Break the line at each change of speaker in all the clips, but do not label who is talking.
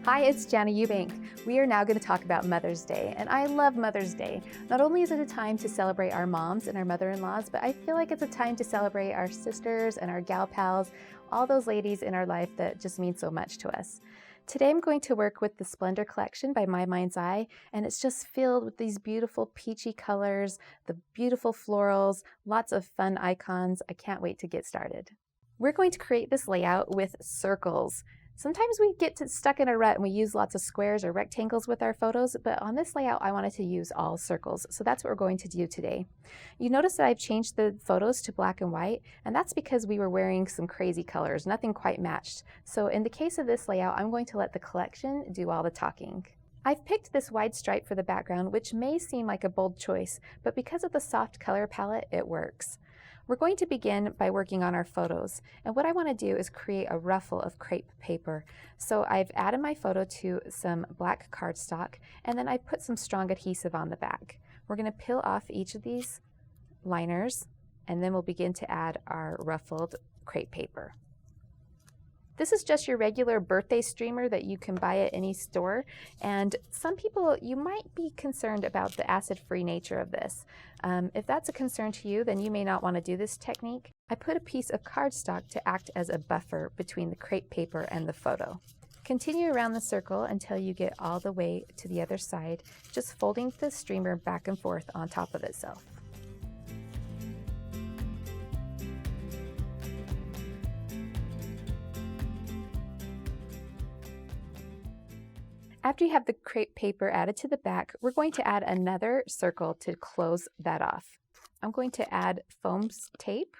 Hi, it's Jana Eubank. We are now going to talk about Mother's Day, and I love Mother's Day. Not only is it a time to celebrate our moms and our mother-in-laws, but I feel like it's a time to celebrate our sisters and our gal pals, all those ladies in our life that just mean so much to us. Today I'm going to work with the Splendor collection by My Mind's Eye, and it's just filled with these beautiful peachy colors, the beautiful florals, lots of fun icons. I can't wait to get started. We're going to create this layout with circles. Sometimes we get stuck in a rut and we use lots of squares or rectangles with our photos, but on this layout I wanted to use all circles, so that's what we're going to do today. You notice that I've changed the photos to black and white, and that's because we were wearing some crazy colors, nothing quite matched. So in the case of this layout, I'm going to let the collection do all the talking. I've picked this wide stripe for the background, which may seem like a bold choice, but because of the soft color palette, it works. We're going to begin by working on our photos, and what I want to do is create a ruffle of crepe paper. So I've added my photo to some black cardstock, and then I put some strong adhesive on the back. We're going to peel off each of these liners, and then we'll begin to add our ruffled crepe paper. This is just your regular birthday streamer that you can buy at any store, and some people, you might be concerned about the acid-free nature of this. If that's a concern to you, then you may not want to do this technique. I put a piece of cardstock to act as a buffer between the crepe paper and the photo. Continue around the circle until you get all the way to the other side, just folding the streamer back and forth on top of itself. After you have the crepe paper added to the back, we're going to add another circle to close that off. I'm going to add foam tape,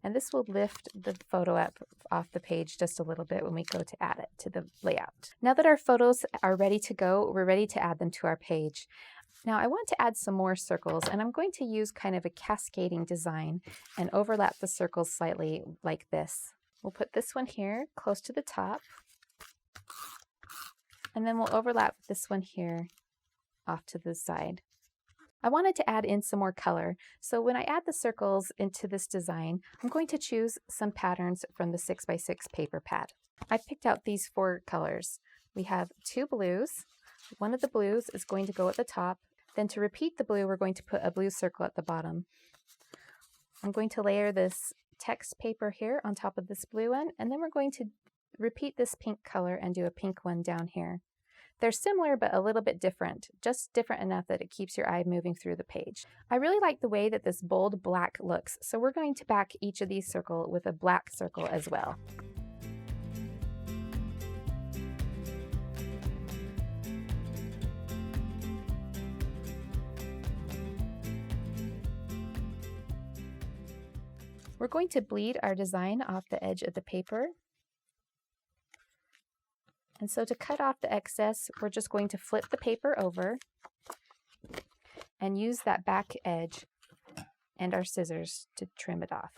and this will lift the photo up off the page just a little bit when we go to add it to the layout. Now that our photos are ready to go, we're ready to add them to our page. Now I want to add some more circles, and I'm going to use kind of a cascading design and overlap the circles slightly like this. We'll put this one here close to the top, and then we'll overlap this one here off to the side. I wanted to add in some more color, so when I add the circles into this design, I'm going to choose some patterns from the 6x6 paper pad. I picked out these 4 colors. We have 2 blues. One of the blues is going to go at the top. Then to repeat the blue, we're going to put a blue circle at the bottom. I'm going to layer this text paper here on top of this blue one, and then we're going to repeat this pink color and do a pink one down here. They're similar but a little bit different, just different enough that it keeps your eye moving through the page. I really like the way that this bold black looks, so we're going to back each of these circles with a black circle as well. We're going to bleed our design off the edge of the paper. And so to cut off the excess, we're just going to flip the paper over and use that back edge and our scissors to trim it off.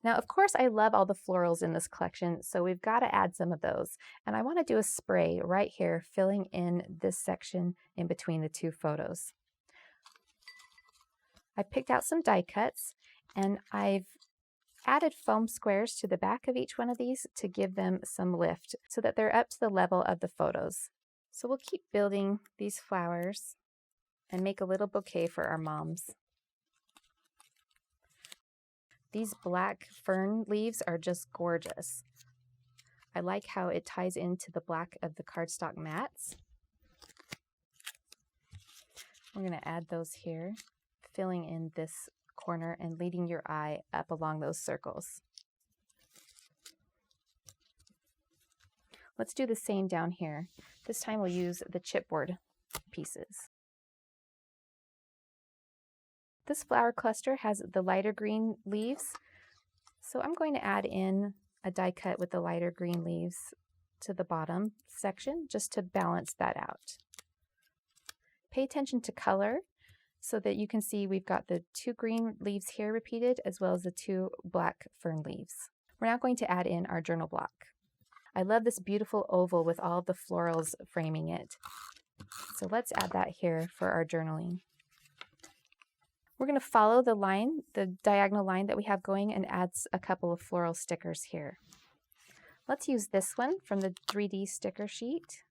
Now, of course, I love all the florals in this collection, so we've got to add some of those. And I want to do a spray right here, filling in this section in between the 2 photos. I picked out some die cuts, and I've added foam squares to the back of each one of these to give them some lift so that they're up to the level of the photos. So we'll keep building these flowers and make a little bouquet for our moms. These black fern leaves are just gorgeous. I like how it ties into the black of the cardstock mats. We're going to add those here, filling in this corner and leading your eye up along those circles. Let's do the same down here. This time we'll use the chipboard pieces. This flower cluster has the lighter green leaves, so I'm going to add in a die cut with the lighter green leaves to the bottom section just to balance that out. Pay attention to color so that you can see we've got the 2 green leaves here repeated as well as the 2 black fern leaves. We're now going to add in our journal block. I love this beautiful oval with all the florals framing it. So let's add that here for our journaling. We're going to follow the line, the diagonal line that we have going, and add a couple of floral stickers here. Let's use this one from the 3D sticker sheet.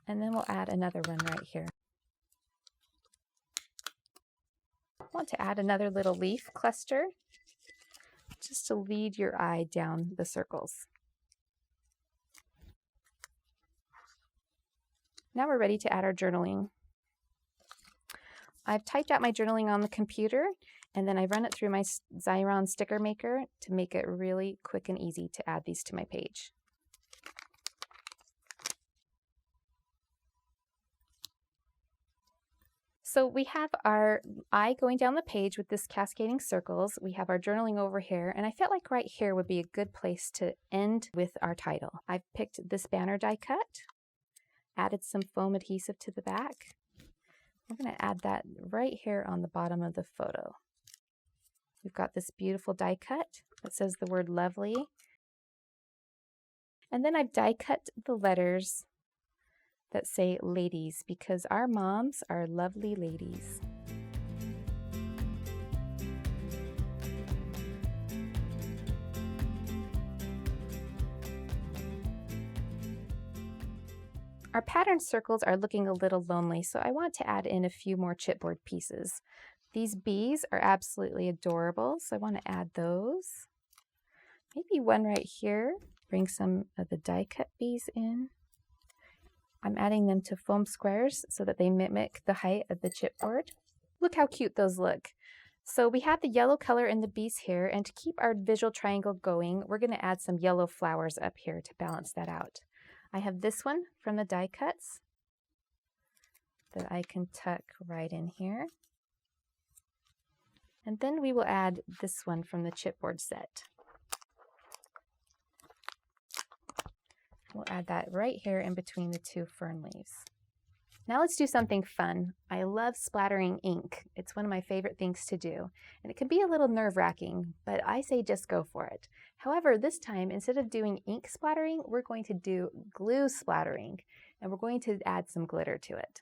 And then we'll add another one right here. I want to add another little leaf cluster just to lead your eye down the circles. Now we're ready to add our journaling. I've typed out my journaling on the computer, and then I run it through my Xyron sticker maker to make it really quick and easy to add these to my page. So we have our eye going down the page with this cascading circles. We have our journaling over here, and I felt like right here would be a good place to end with our title. I've picked this banner die cut, added some foam adhesive to the back. We're going to add that right here on the bottom of the photo. We've got this beautiful die cut that says the word lovely. And then I've die cut the letters that say ladies, because our moms are lovely ladies. Our pattern circles are looking a little lonely, so I want to add in a few more chipboard pieces. These bees are absolutely adorable, so I want to add those. Maybe one right here. Bring some of the die cut bees in. I'm adding them to foam squares so that they mimic the height of the chipboard. Look how cute those look. So we have the yellow color in the bees here, and to keep our visual triangle going, we're going to add some yellow flowers up here to balance that out. I have this one from the die cuts that I can tuck right in here. And then we will add this one from the chipboard set. We'll add that right here in between the two fern leaves. Now let's do something fun. I love splattering ink. It's one of my favorite things to do, and it can be a little nerve-wracking, but I say just go for it. However, this time, instead of doing ink splattering, we're going to do glue splattering, and we're going to add some glitter to it.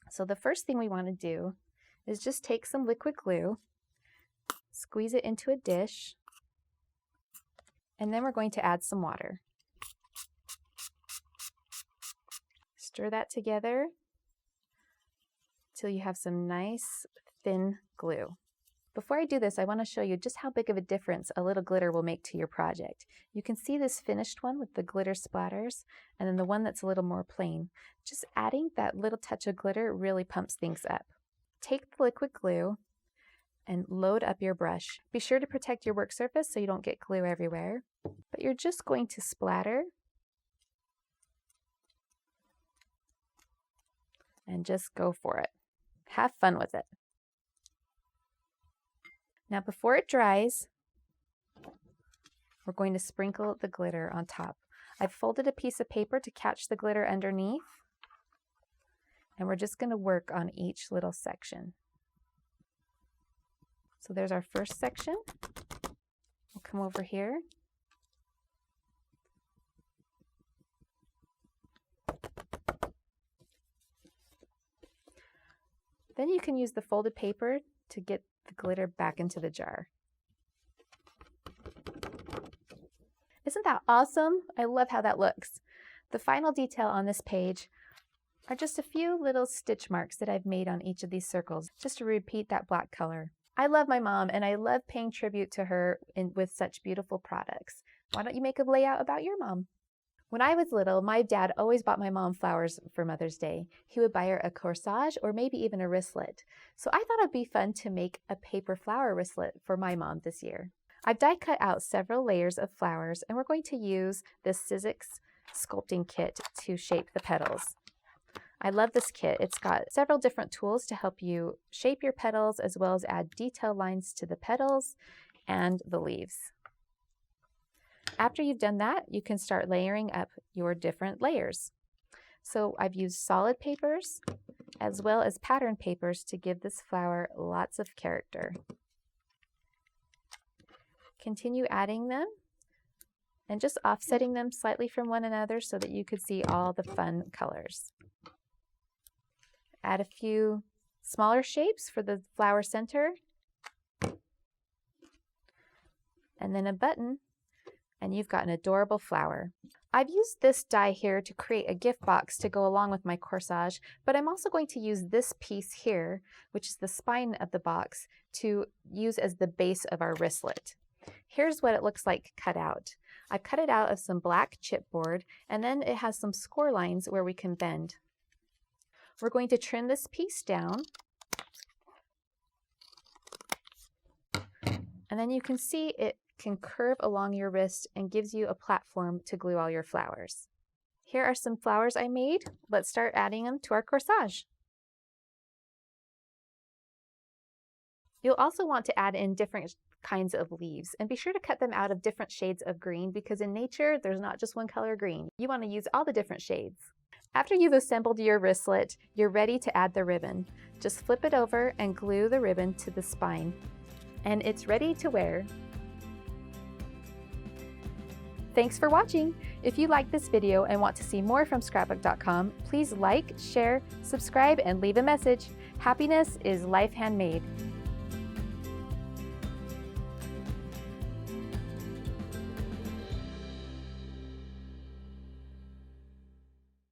So the first thing we want to do is just take some liquid glue, squeeze it into a dish, and then we're going to add some water. Stir that together till you have some nice thin glue. Before I do this, I want to show you just how big of a difference a little glitter will make to your project. You can see this finished one with the glitter splatters, and then the one that's a little more plain. Just adding that little touch of glitter really pumps things up. Take the liquid glue and load up your brush. Be sure to protect your work surface so you don't get glue everywhere, but you're just going to splatter and just go for it. Have fun with it. Now before it dries, we're going to sprinkle the glitter on top. I've folded a piece of paper to catch the glitter underneath, and we're just going to work on each little section. So there's our first section. We'll come over here. Then you can use the folded paper to get the glitter back into the jar. Isn't that awesome? I love how that looks. The final detail on this page are just a few little stitch marks that I've made on each of these circles, just to repeat that black color. I love my mom, and I love paying tribute to her with such beautiful products. Why don't you make a layout about your mom? When I was little, my dad always bought my mom flowers for Mother's Day. He would buy her a corsage or maybe even a wristlet. So I thought it'd be fun to make a paper flower wristlet for my mom this year. I've die cut out several layers of flowers, and we're going to use this Sizzix sculpting kit to shape the petals. I love this kit. It's got several different tools to help you shape your petals, as well as add detail lines to the petals and the leaves. After you've done that, you can start layering up your different layers. So I've used solid papers as well as pattern papers to give this flower lots of character. Continue adding them and just offsetting them slightly from one another so that you could see all the fun colors. Add a few smaller shapes for the flower center, and then a button, and you've got an adorable flower. I've used this die here to create a gift box to go along with my corsage, but I'm also going to use this piece here, which is the spine of the box, to use as the base of our wristlet. Here's what it looks like cut out. I've cut it out of some black chipboard, and then it has some score lines where we can bend. We're going to trim this piece down, and then you can see it can curve along your wrist and gives you a platform to glue all your flowers. Here are some flowers I made. Let's start adding them to our corsage. You'll also want to add in different kinds of leaves, and be sure to cut them out of different shades of green, because in nature there's not just one color green. You want to use all the different shades. After you've assembled your wristlet, you're ready to add the ribbon. Just flip it over and glue the ribbon to the spine, and it's ready to wear. Thanks for watching! If you liked this video and want to see more from Scrapbook.com, please like, share, subscribe, and leave a message. Happiness is life handmade.